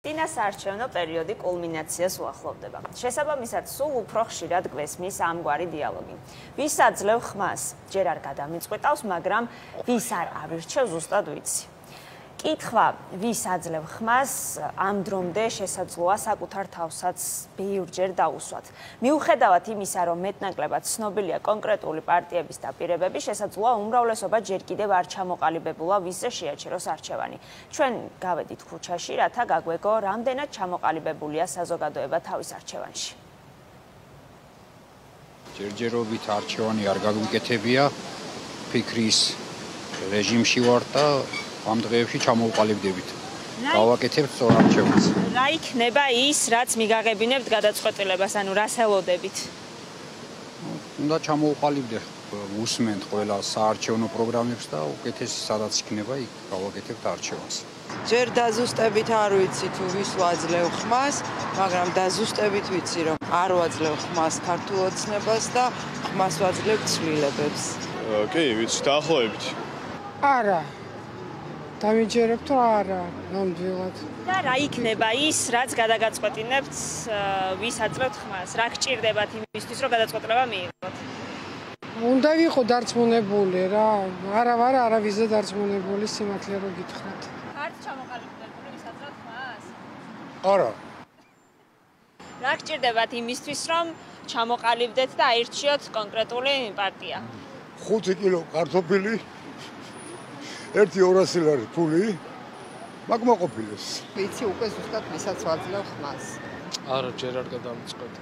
წინასაარჩევნო პერიოდი კულმინაციას უახლოვდება. შესაბამისად, სულ უფრო ხშირად გვესმის ამგვარი დიალოგი. ვის აძლევ ხმას? ჯერ არ გადამიწყვეტავს, მაგრამ ვის არ ავირჩევ ზუსტად ვიცი. კითხვა, ვის აძლევ ხმას, ამ დრომდე შესაძლოა საკუთარ თავსაც ბევრჯერ დაუსვათ. მიუხედავად იმისა, რომ მეტნაკლებად ცნობილია კონკრეტული პარტიების დაპირებები, შესაძლოა უმრავლესობა ჯერ კიდევ არ ჩამოყალიბებულა, ვისზე შეაჩეროს არჩევანი. ჩვენ გავედით ქუჩაში, რათა გაგვეგო, რამდენად ჩამოყალიბებულია საზოგადოება თავის არჩევანში. ჯერჯერობით არჩევანი არ გაგვიკეთებია, ფიქრის რეჟიმში ვარ და ამ დღეებში ჩამოვყალიბდებით. გავაკეთებთ სწორ არჩევანს. რა იქნება ის, რაც მიგაღებინებთ გადაწყვეტილებას, ანუ რას ელოდებით? უნდა ჩამოვყალიბდე, უსმენთ ყველა საარჩევნო პროგრამებს და უკეთესი სადაც იქნება, იქ გავაკეთებთ არჩევანს. ჯერ დაზუსტებით არ ვიცი თუ ვის ვაძლევ ხმას, მაგრამ დაზუსტებით ვიცი, რომ არ ვაძლევ ხმას ქართულ ოცნებას და ხმას ვაძლევ ცვლილებებს. კი, ვიცი, დაახლოებით. არა. დამიჯერებთ რა არა, ნამდვილად. და რა იქნება ის, რაც გადაგაწყვეტინებთ, ვის აძლევთ ხმას? რა გჭირდებათ იმისთვის, რომ გადაწყვეტილება მიიღოთ? უნდა ვიყო დარწმუნებული რა, არა ვარ არავისზე დარწმუნებული, სიმართლე რო გითხრათ. არც ჩამოყალიბებული ვის აძლევთ ხმას? არა. რა გჭირდებათ იმისთვის, რომ ჩამოყალიბდეთ და აირჩიოთ კონკრეტული პარტია? 5 კილო კარტოფილი 1-200 ლარი ფული მაგმოყოფილეს. ვიცი უკვე ზუსტად ვისაც ვაძლევ ხმას. არა, ჯერ არ გადამწყვეტ.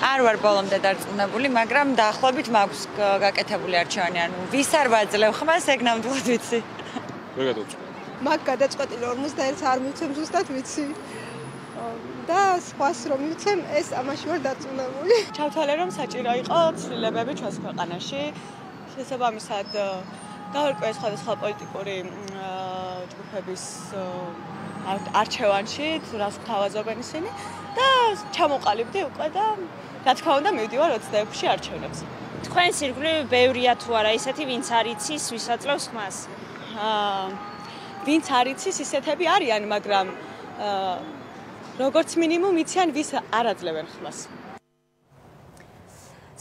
არ ვარ ბოლომდე დარწმუნებული, მაგრამ დაახლოებით მაქვს გაკეთებული არჩევანი, ანუ ვის არ ვაძლევ ხმას, ეგ ნამდვილად ვიცი. ვერ გადავწყვეტ. მაგ გადაწყვეტილი 51-ს არ მივცემ ზუსტად ვიცი. და სხვას რომ მივცემ, ეს ამაში ვარ დარწმუნებული. ჩავთვალე რომ საჭირო იყო ცვლილებები ჩვენს ქვეყანაში. შესაბამისად გავერკვე სხვადასხვა პოლიტიკური ჯგუფების არჩევანში, რას გვთავაზობენ ისინი და ჩამოყალიბდი უკვე და რა თქმა უნდა მივდივარ 26-ში არჩევნებს. თქვენს ირგვლივ ბევრია თუ არა ისეთი, ვინც არ იცის, ვის აძლევს ხმას? ვინც არ იცის, ისეთები არიან, მაგრამ როგორც მინიმუმ იციან, ვის არ აძლევენ ხმას.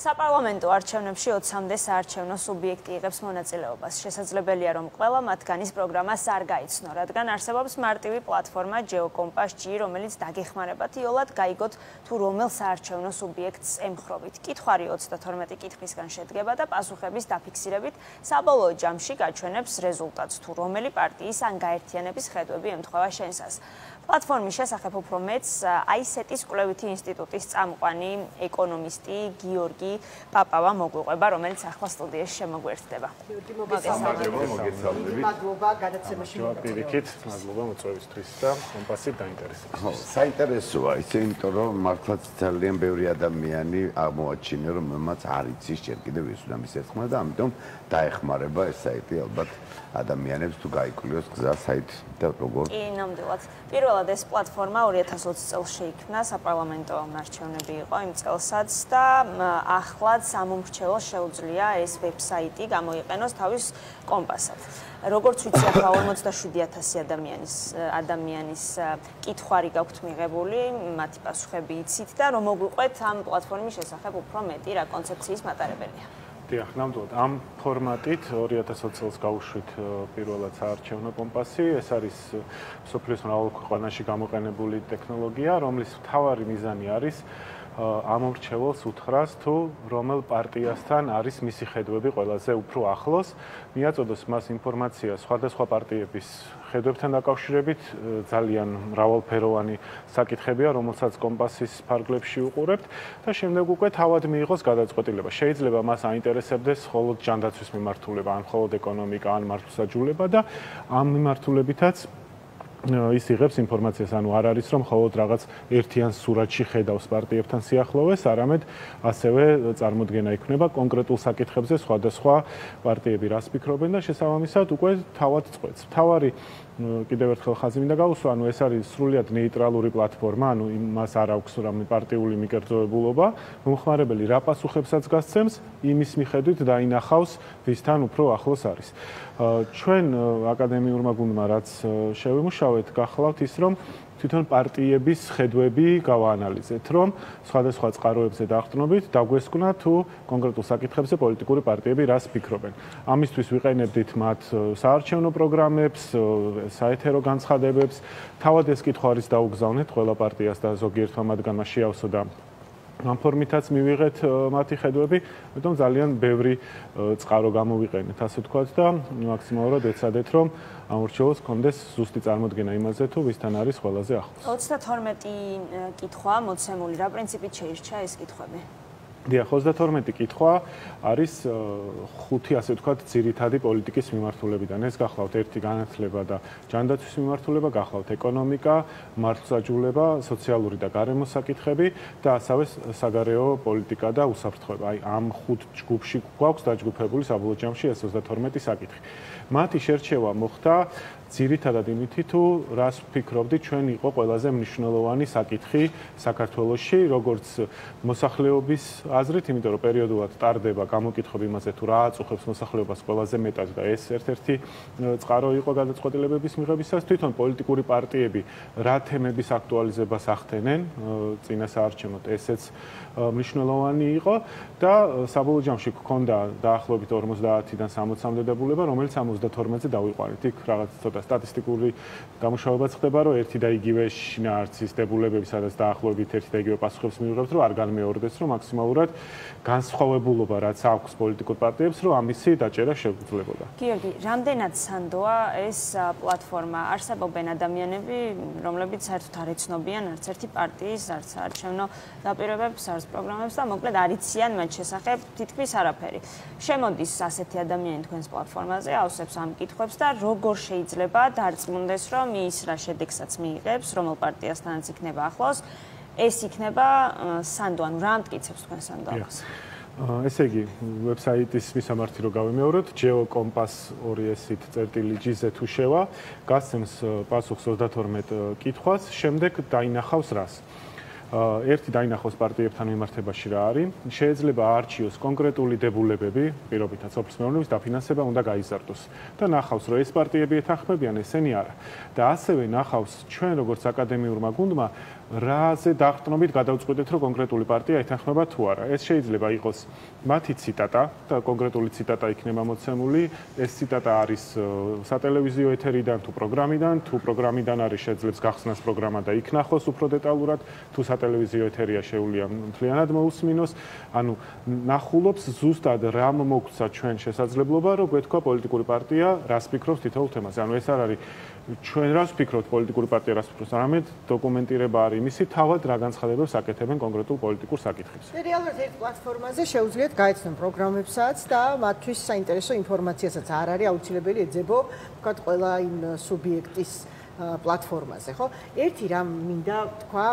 საპარლამენტო არჩევნებში 20-მდე საარჩევნო სუბიექტი იღებს მონაწილეობას. შესაძლებელია, რომ ყველა მათგანის პროგრამას არ გაიცნო, რადგან არსებობს მარტივი პლატფორმა GeoCompass-G, რომელიც დაგეხმარებათ იოლად გაიგოთ, თუ რომელ საარჩევნო სუბიექტს ემხრობით. კითხვარი 32 კითხვისგან შედგება და პასუხების დაფიქსირებით საბოლოო ჯამში გაჩვენებს რეზულტატს, თუ რომელი პარტიის ან გაერთიანების ხედვები ემთხვევა შენსას. პლატფორმის შესახებ უფრო მეც ICET-ის კვლევითი ინსტიტუტის წამყვანი ეკონომისტი გიორგი პაპავა მოგვიყვება, რომელიც ახლა სტუდიაში შემოგვერთდება. გიორგი, მოგესალმებით. მადლობა გადაცემაში. პირიქით, მადლობა მოწვევისთვის და კომპასით დაინტერესებისთვის. საინტერესოა ისე, იმიტომ რომ მართლაც ძალიან ბევრი ადამიანი აღმოაჩინა, რომ მათ არ იცის ჯერ კიდევ ის უნდა მის ერთხმა და ამიტომ დაეხმარება ეს საიტი ალბათ ადამიანებს თუ გაიკვლიოს გზა საით და როგორ. კი, ნამდვილად. პირველად ეს პლატფორმა 2020 წელს შეიქმნა, საპარლამენტო არჩევნები იყო იმ წელსაც და ახლაც ამომრჩეველს შეუძლია ეს ვებსაიტი გამოიყენოს თავის კომპასად. როგორც ვიცი, ახლა 47,000 ადამიანის კითხვარი გაქვთ მიღებული, მათი პასუხები იცით და რომ მოგვიყვეთ ამ პლატფორმის შესახებ უფრო მეტი რა კონცეფციის მატარებელია. დიახ, ნამდვილად ამ ფორმატით 2020 წელს გავუშვით პირველად საარჩევნო კომპასი. ეს არის მსოფლიოს მრავალ ქვეყანაში გამოყენებული ტექნოლოგია, რომლის მთავარი მიზანი არის ამომრჩეველს უთხრას თუ რომელ პარტიასთან არის მისი ხედვები ყველაზე უფრო ახლოს, მიაწოდოს მას ინფორმაცია სხვადასხვა პარტიების ხედვებთან დაკავშირებით, ძალიან მრავალფეროვანი საკითხებია, რომელსაც კომპასის ფარგლებში უყურებთ და შემდეგ უკვე თავად მიიღოს გადაწყვეტილება. შეიძლება მას აინტერესებდეს მხოლოდ ჯანდაცვის მიმართულება, ან მხოლოდ ეკონომიკა, ან მართლმსაჯულება და ამ მიმართულებითაც ის იღებს ინფორმაციას, ანუ არ არის რომ მხოლოდ რაღაც ერთიან სურათში ხედავს პარტიებთან სიახლოვეს, არამედ ასევე წარმოდგენა იქნება კონკრეტულ საკითხებზე სხვადასხვა პარტიები რას ფიქრობენ და შესაბამისად უკვე თავად წყვეტს. თავარი კიდევ ერთხელ ხაზი მინდა გავუსვა, ანუ ეს არის სრულიად ნეიტრალური პლატფორმა, ანუ მას არ აქვს რამე პარტიული მიკერძოებულობა, მომხმარებელი რა პასუხებსაც გასცემს, იმის მიხედვით დაინახავს, ვისთან უფრო ახლოს არის. ჩვენ აკადემიურმა გუნდმა რაც შევიმუშავეთ, გახლავთ ის, რომ თვითონ პარტიების ხედვები გავაანალიზეთ, რომ სხვადასხვა წყაროებზე დაყრდნობით დაგვესკვნა თუ კონკრეტულ საკითხებზე პოლიტიკური პარტიები რას ფიქრობენ. ამისთვის ვიყენებდით მათ საარჩევნო პროგრამებს, საეთერო განცხადებებს. თავად ეს კითხვა არის დაუგზავნეთ ყველა პარტიას და ზოგიერთმა მათგანმა შეავსო და ამ ფორმითაც მივიღეთ მათი ხედვები, მეტყვი ძალიან ბევრი წყარო გამოვიყენეთ, ასე ვთქვათ და მაქსიმალურად ეცადეთ, რომ ამ ურჩევლს კონდეს ზუსტი წარმოდგენა იმაზე, თუ ვისთან არის ყველაზე ახლოს. 32 კითხვა მოცემული, რა პრინციპით შეირჩა ეს კითხვები? დიახ, 32 კითხვა არის 5 ასე ვთქვათ ძირითადი პოლიტიკის მიმართულებიდან. ეს გახლავთ ერთი განათლება და ჯანდაცვის მიმართულება, გახლავთ ეკონომიკა, მართლმსაჯულება, სოციალური და გარემო საკითხები და ასევე საგარეო პოლიტიკა და უსაფრთხოება. აი ამ 5 ჯგუფში გვაქვს დაჯგუფებული საბოლოო ჯამში ეს 32 საკითხი. მათი შერჩევა მოხდა ძირითადად იმითი, თუ რას ვფიქრობდი, ჩვენ იყო ყველაზე მნიშვნელოვანი საკითხი საქართველოში, როგორც მოსახლეობის აზრით, იმიტომ რომ პერიოდულად ტარდება გამოკითხვები იმაზე, თუ რა აწუხებს მოსახლეობას ყველაზე მეტად და ეს ერთ-ერთი წყარო იყო გადაწყვეტილებების მიღებისას. თვითონ პოლიტიკური პარტიები რა თემების აქტუალიზებას ახდენენ წინასაარჩევნოდ, ესეც მნიშვნელოვანი იყო და საბოლოო ჯამში გქონდა დაახლოებით 50-დან 60-მდე დებულება, რომელიც 72-ზე დავიყვანეთ. იქ რაღაც ცოტა სტატისტიკური დამუშავებაც ხდება, რომ ერთი და იგივე შინაარსის დებულებები, სადაც დაახლოებით ერთი და იგივე პასუხებს მივიღებთ, რომ არ განმეორდეს, რომ მაქსიმალურად განსხვავებულობა რაც აქვს პოლიტიკურ პარტიებს, რომ ამისი დაჭერა შეგვიძლებოდა. გიორგი, რამდენად სანდოა ეს პლატფორმა? არსებობენ ადამიანები, რომლებიც საერთოდ არ იცნობიან არც ერთი პარტიის, არც საარჩევნო დაპირებებს, არც პროგრამებს და მოკლედ არ იციან მათ შესახებ თითქმის არაფერი. შემოდის ასეთი ადამიანი თქვენს პლატფორმაზე, ავსებს ამ კითხვებს და როგორ შეიძლება დარწმუნდეს, რომ ის რა შედეგსაც მიიღებს, რომელ პარტიასთანაც იქნება ახლოს, ეს იქნება სანდო, ანუ რა ამტკიცებს თქვენ სანდოას? ესე იგი, ვებსაიტის მისამართი რო გავიმეოროთ, geocompass.2s-gz თუ შევა, გასცემს პასუხს 32 კითხვას, შემდეგ დაინახავს რას. ერთი დაინახოს პარტიებთან მიმართებაში რა არის, შეიძლება აარჩიოს კონკრეტული დებულებები, პირობითად სოფლის მეურნეობის დაფინანსება უნდა გაიზარდოს და ნახავს, რომ ეს პარტიები ეთანხმებიან, ესენი არა. და ასევე ნახავს ჩვენ როგორც აკადემიურმა გუნდმა რაზე დაყრდნობით გადავწყვეტეთ, რომ კონკრეტული პარტია ეთანხმება თუ არა. ეს შეიძლება იყოს მათი ციტატა და კონკრეტული ციტატა იქნება მოცემული. ეს ციტატა არის სატელევიზიო ეთერიდან თუ პროგრამიდან, თუ პროგრამიდან არის შეძლებს გახსნას პროგრამა და იქ ნახოს უფრო დეტალურად, თუ სატელევიზიო ეთერია შეუძლია მთლიანად მოусმინოს. ანუ ნახულობს ზუსტად რა მოგცა ჩვენ შესაძლებლობა, რომ გვეთქვა პოლიტიკური პარტია რას ფიქრობს თითოეულ თემაზე. ანუ ეს არ არის ჩვენ რას ვფიქრობთ პოლიტიკური პარტია რას ფიქრობს, არამედ დოკუმენტირება არის იმისი, თავად რა განცხადებებს აკეთებენ კონკრეტულ პოლიტიკურ საკითხებზე. რეალურად ერთ პლატფორმაზე შეუძლიათ გაეცნო პროგრამებსაც და მათთვის საინტერესო ინფორმაციასაც არ არის აუცილებელი ეძებო, ვთქვათ, ყველა იმ სუბიექტის პლატფორმაზე, ხო? ერთი რამ მინდა თქვა,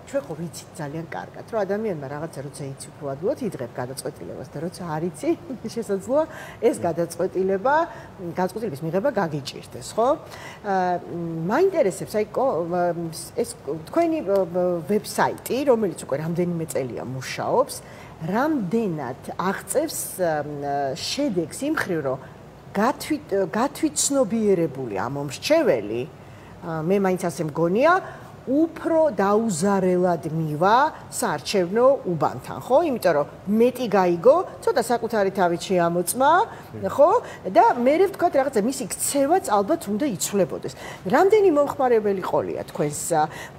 ჩვენ ხო ვიცით ძალიან კარგად, რომ ადამიანმა რაღაცა როცა იცი უფრო ადვილად იღებ გადაწყვეტილებას და როცა არ იცი, შესაძლოა ეს გადაწყვეტილების მიღება გაგიჭირდეს, ხო? მაინტერესებს, აი ეს თქვენი ვებსაიტი, რომელიც უკვე რამდენიმე წელია მუშაობს, რამდენად აღწევს შედეგს იმ მხრივ, რომ გათვითცნობიერებული ამომრჩეველი, მე მაინც ასე მგონია, უფრო დაუზარელად მივა საარჩევნო უბანთან, ხო? იმიტომ რომ მეტი გაიგო, ცოტა საკუთარი თავით შეამოწმა, ხო? და მე ვთქვათ, რაღაცა მისი ქცევაც ალბათ უნდა იცვლებოდეს. რამდენი მომხმარებელი ყოლია თქვენს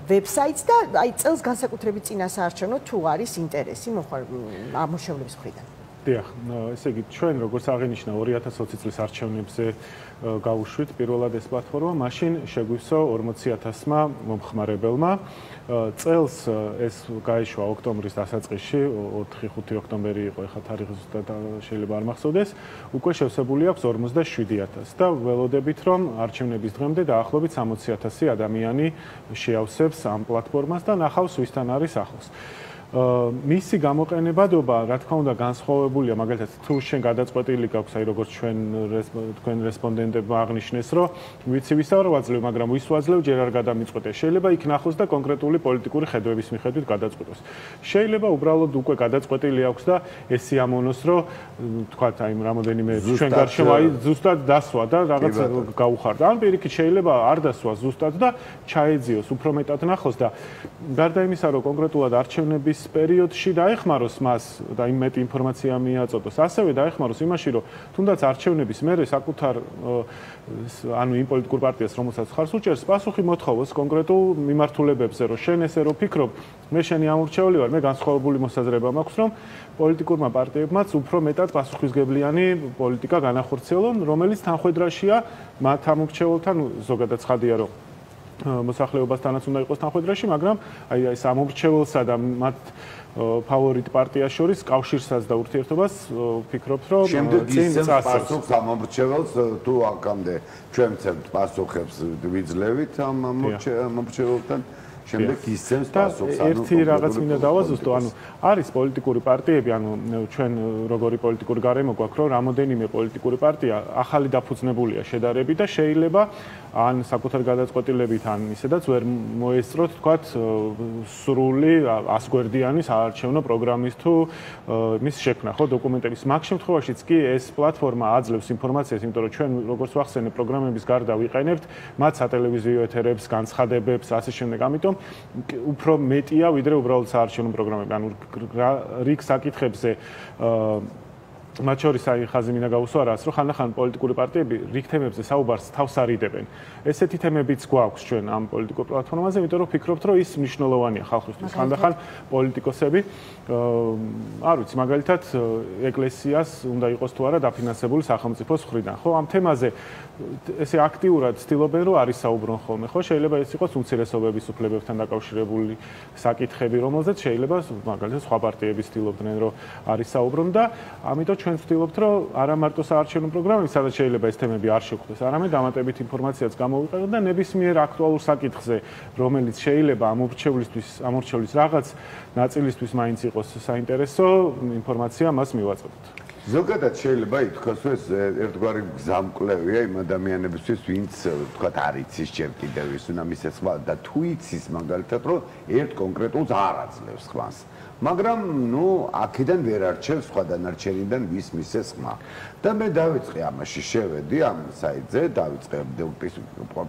ვებსაიტს და აი წელს განსაკუთრებით წინა საარჩევნო თუ არის ინტერესი ამომრჩევლების მხრიდან? დიახ, ესე იგი, ჩვენ როგორც აღინიშნა 2020 წლის არჩევნებზე გავუშვით პირველად ეს პლატფორმა, მაშინ შეგვივსო 40,000-მა მომხმარებელმა. წელს ეს გაიშვა ოქტომბრის დასაწყისში, 4-5 ოქტომბერი იყო, ეხლა თარიღი ზუსტად შეიძლება არ მახსოვდეს, უკვე შევსებული აქვს 47,000 და ველოდებით, რომ არჩევნების დღემდე დაახლოებით 60,000 ადამიანი შეავსებს ამ პლატფორმას და ნახავს ვისთან არის ახლოს. მისი გამოყენებადობა, რა თქმა უნდა, განსხვავებულია, მაგალითად, თუ შენ გადაწყვეტილი გაქვს, აი როგორც თქვენ რესპონდენტებმა აღნიშნეს, რომ ვიცი ვის არ ვაძლევ, მაგრამ ვის ვაძლევ, ჯერ არ გადამიწყვეტე. შეიძლება იქ ნახოს და კონკრეტული პოლიტიკური ხედვების მიხედვით გადაწყვეტოს. შეიძლება უბრალოდ უკვე გადაწყვეტილი აქვს და ეს სიამოვნოს, რომ თქვათ, აი რამოდენიმე ჩვენ გარშემო აი ზუსტად დასვა და რაღაც გაუხარდა. ან პირიქით შეიძლება არ დასვა ზუსტად და ჩაეძიოს, უფრო მეტად ნახოს და გარდა იმისა, რომ კონკრეტულად არჩევნების პერიოდში დაეხმაროს მას და იმ მეტი ინფორმაცია მიაწოდოს. ასევე დაეხმაროს იმაში, რომ თუნდაც არჩევნების მერე საკუთარ ანუ იმ პოლიტიკურ პარტიას, რომელსაც ხარს უჭერს, პასუხი მოთხოვოს კონკრეტულ მიმართულებებზე, რომ შენ ესე რო ფიქრობ, მე შენი ამორჩეული ვარ, მე განსხვავებული მოსაზრება მაქვს, რომ პოლიტიკურმა პარტიებმაც უფრო მეტად პასუხისგებლიანი პოლიტიკა განახორციელონ, რომელიც თანხმედრაშია მათ ამორჩეულთან, ზოგადად ცხადია, რომ მოსახლეობასთანაც უნდა იყოს თანხმედრაში, მაგრამ აი ეს ამორჩეულსა და მათ ფავორიტ პარტიას შორის კავშირსაც და ურთიერთობას ვფიქრობთ, რომ წინ წასწევს პასუხს ამორჩეულს თუ აქამდე ჩვენ ვცემთ პასუხებს ვიძლევით ამ ამორჩეულთან შემდეგ ისცემს პასუხს. ერთი რაღაც მინდა დავაზუსტო, ანუ არის პოლიტიკური პარტიები, ანუ ჩვენ როგორი პოლიტიკური გარემო გვაქვს, რომ რამოდენიმე პოლიტიკური პარტია ახალი დაფუძნებულია შედარებით და შეიძლება ან საკუთარ გადაწყვეტილებით ან ისედაც ვერ მოესწროთ, თქვათ, სრული 100 გვერდიანი საარჩევნო პროგრამის თუ მის შექმნა, ხო, დოკუმენტების. მაგ შემთხვევაშიც კი ეს პლატფორმა აძლევს ინფორმაციას, იმიტომ რომ ჩვენ როგორც ვახსენე პროგრამების გარდა ვიყენებთ მათ სატელევიზიო ეთერებს, განცხადებებს, ასე შემდეგ. ამიტომ უფრო მეტია ვიდრე უბრალოდ საარჩევნო პროგრამები. ანუ რიგ საკითხებზე მათ შორის აი ხაზი მინდა გავუსვა რას, რომ ხანდახან პოლიტიკური პარტიები რიგ თემებზე საუბარს თავს არიდებენ. ესეთი თემებიც გვაქვს ჩვენ ამ პოლიტიკურ პლატფორმაზე, იმიტომ რომ ვფიქრობთ, რომ ის მნიშვნელოვანია ხალხისთვის. ხანდახან პოლიტიკოსები არ ვიცი, მაგალითად ეკლესიას უნდა იყოს თუ არა დაფინანსებული სახელმწიფოს მხრიდან, ხო? ამ თემაზე ესე აქტიურად ცდილობენ, რომ არის საუბრონ ხოლმე, ხო? შეიძლება ეს იყოს უმცირესობების უფლებებთან დაკავშირებული საკითხები, რომელზეც შეიძლება მაგალითად სხვა პარტიები ცდილობდნენ, რომ არის საუბრონ და ამიტომ ჩვენ ვცდილობთ, რომ არა მარტო საარჩევნო პროგრამები, სადაც შეიძლება ეს თემები არ შეგვხვდეს, არამედ დამატებით ინფორმაციაც გამოვიყენოთ და ნებისმიერ აქტუალურ საკითხზე, რომელიც შეიძლება ამორჩევლის რაღაც ნაწილისთვის მაინც იყოს საინტერესო ინფორმაცია მას მივაწოდოთ. ზოგადად შეიძლება ითქვას, რომ ეს ერთგვარი გზამკვლევია იმ ადამიანებისთვის, ვინც თქვათ არ იცის ჯერ კიდევ ის უნდა მისცეს ხმა და თუ იცის მაგალითად, რომ ერთ კონკრეტულს არ აძლევს ხმას. მაგრამ ნუ აქედან ვერ არჩევს სხვა დანარჩენიდან ვის მისცეს ხმა. და მე დავიწყე ამაში შევედი ამ საიტზე, დავიწყე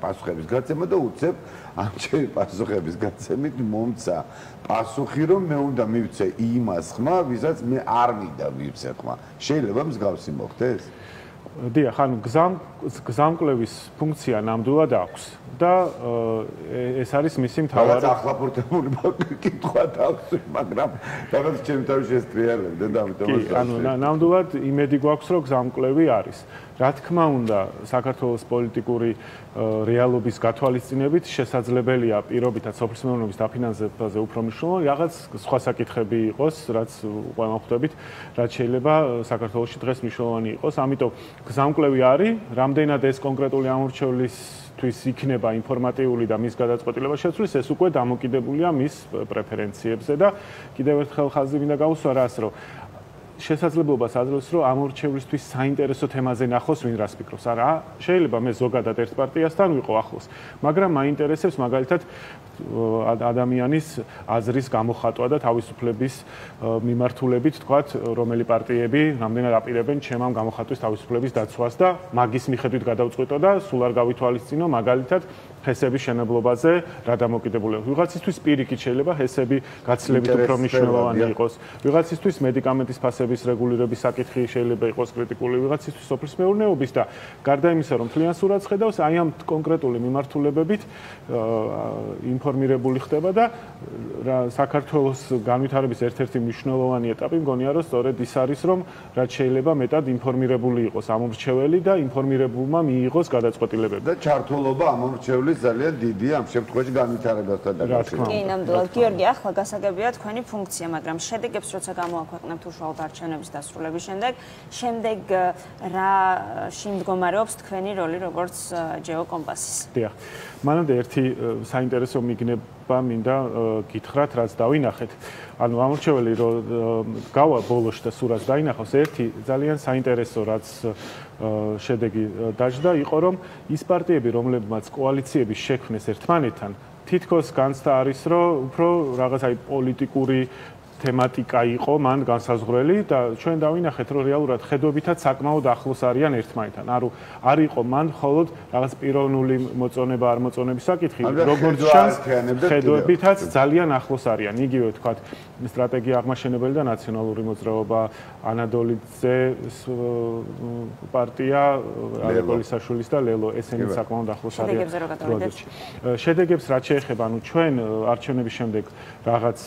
პასუხების გაცემა და უცებ ამ ჩემი პასუხების გაცემით მომცა პასუხი, რომ მე უნდა მივცე იმას ხმა, ვისაც მე არ მინდა მივცე ხმა. შეიძლება მსგავსი მოხდეს? დიახ, ანუ გზამკვლევის ფუნქცია ნამდვილად აქვს და ეს არის მისი მთავარი. რაღაც ახლაპორტებული კითხვა დაქვს, მაგრამ რაღაც ჩემი თავი შესტრიალებდა და ამიტომ ანუ ნამდვილად იმედი გვაქვს, რომ გზამკვლევი არის. რა თქმა უნდა, საქართველოს პოლიტიკური რეალობის გათვალისწინებით შესაძლებელია პირობითად სოფლის მეურნეობის დაფინანსებაზე უფრო მნიშვნელოვანი რაღაც სხვა საკითხები იყოს, რაც ყველა ხვდებით, რაც შეიძლება საქართველოში დღეს მნიშვნელოვანი იყოს. ამიტომ გზამკვლევი არის, რამდენად ეს კონკრეტული ამორჩევლისთვის იქნება ინფორმატიული და მის გადაწყვეტილება შეცვლის, ეს უკვე დამოკიდებულია მის პრეფერენციებზე და კიდევ ერთხელ ხაზი მინდა გავუსვა რას, რომ შესაძლებლობას აძლევს, რომ ამორჩევლისთვის საინტერესო თემაზე ნახოს ვინ რას ფიქრობს. არა, შეიძლება მე ზოგადად ერთ პარტიასთან ვიყო ახლოს, მაგრამ მაინტერესებს მაგალითად ადამიანის აზრის გამოხატვა და თავისუფლების მიმართულებით, თქვათ, რომელი პარტიები რამდენად აპირებენ ჩემ ამ გამოხატვის თავისუფლების დაცვას და მაგის მიხედვით გადავწყვიტო და სულ არ გავითვალისწინო მაგალითად ჰესების შენებლობაზე რა დამოკიდებულება. ვიღაცისთვის პირიქით შეიძლება ჰესები გაცილებით უფრო მნიშვნელოვანი იყოს. ვიღაცისთვის მედიკამენტის ფასების რეგულირების საკითხი შეიძლება იყოს კრიტიკული, ვიღაცისთვის სოფლის მეურნეობის და გარდა იმისა, რომ მთლიან სურათს ხედავს, აი ამ კონკრეტული მიმართულებებით ინფორმირებული ხდება და საქართველოს განვითარების ერთ-ერთი მნიშვნელოვანი ეტაპი მგონია, რომ სწორედ ის არის, რომ რაც შეიძლება მეტად ინფორმირებული იყოს ამორჩეველი და ინფორმირებულმა მიიღოს გადაწყვეტილებები. და ჩართულობა ამორჩევლის ძალიან დიდია ამ შემთხვევაში განვითარებასთან დაკავშირებით. კი, ნამდვილად. გიორგი, ახლა გასაგებია თქვენი ფუნქცია, მაგრამ შედეგებს როცა გამოაქვეყნებთ უშუალოდ არჩევნების დასრულების შემდეგ რა შემდგომარეობს თქვენი როლი როგორც ჯეო კომპასის? დიახ. მანამდე ერთი საინტერესო მიგნება მინდა გითხრათ. გითხრათ, რაც დავინახეთ. ანუ ამორჩეველი რომ გავა ბოლოში და სულ რაც დაინახავს, ერთი ძალიან საინტერესო რაც შედეგი დაждდა იყო რომ ის პარტიები, რომლებმაც კოალიციების შექმნეს ერთმანეთთან, თითქოს განცდა არის რომ უფრო რაღაც აი პოლიტიკური თემატიკა იყო მან განსაზღვრელი და ჩვენ დავინახეთ რომ რეალურად ხედობითაც საკმაოდ ახლოს არიან ერთმანეთთან. არ იყო მან მხოლოდ რაღაც პიროვნული მოწონება არ მოწონების საკითხი, როგორც ჩანს ხედობითაც ძალიან ახლოს არიან. იგივე ვთქვათ, სტრატეგია აღმაშენებელი და ნაციონალური მოძრაობა ანადოლიძე პარტია ალეკოლისაშვილის და ლელო ესენი საკმაოდ ახლოს არიან. შედეგებს რაც შეეხება, ანუ ჩვენ არჩევნების შემდეგ რაღაც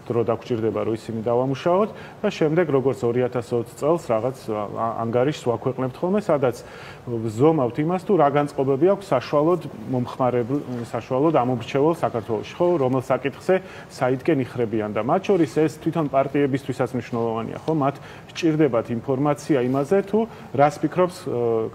დრო დაგვჭირდება რომ ისინი დავამუშაოთ და შემდეგ როგორც 2020 წელს რაღაც ანგარიშს ვაქვეყნებთ ხოლმე, სადაც ვზომავთ იმას თუ რა განწყობები აქვს საშუალოდ ამომრჩევალ საქართველოში, ხო, რომელ საკითხზე საითკენ იხრებიან და მათ შორის ეს თვითონ პარტიებისთვისაც მნიშვნელოვანია, ხო, მათ სჭირდებათ ინფორმაცია იმაზე თუ რას ფიქრობს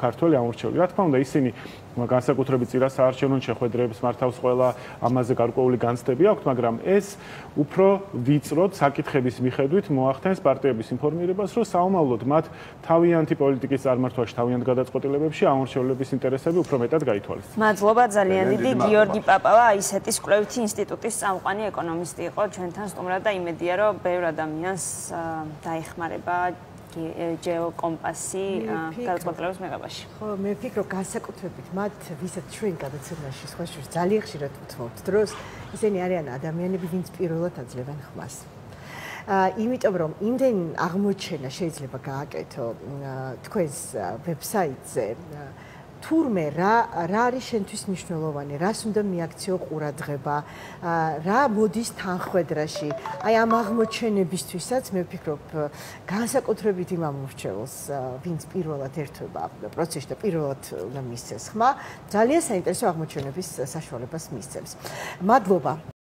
ქართველი ამორჩეული. რა თქმა უნდა, ისინი განსაკუთრებით წირა საარჩევნო შეხვედრებს მართავს ყველა, ამაზე გარკვეული განცდები აქვთ, მაგრამ ეს უფრო ვიწროდ საკითხების მიხედვით მოახდენს პარტიების ინფორმირებას, რომ საომავლოდ მათ თავიანთი პოლიტიკის წარმართვაში, თავიანთ გადაწყვეტილებებში ამორჩევლების ინტერესები უფრო მეტად გაითვალისწინებენ. მადლობა ძალიან დიდი. გიორგი პაპავა, აისეტის კვლევითი ინსტიტუტის წამყვანი ეკონომისტი იყო ჩვენთან სტუმრად და იმედია, რომ ბევრ ადამიანს დაეხმარება ჯეოკომპასი გადაწყვეტილების მიღებაში. ხო, მე ვფიქრობ განსაკუთრებით მათ, ვისაც ჩვენ გადაცემაში სხვა შორის ძალიან ხშირად ვთხოვთ დროს, ისინი არიან ადამიანები, ვინც პირველად აძლევენ ხმას. იმიტომ რომ იმდენ აღმოჩენა შეიძლება გააკეთო თქვენს ვებსაიტზე, თურმე რა არის შენთვის მნიშვნელოვანი, რას უნდა მიაქციო ყურადღება, რა მოდის თანხwebdriverში. აი ამ აღმოჩენებისთვისაც მე ვფიქრობ განსაკუთრებით იმ ამორჩეველს, ვინც პირველად ერთვება პროცესში და პირველად უნდა მისცეს ხმა, ძალიან საინტერესო აღმოჩენების საშუალებას მისცემს. მადლობა.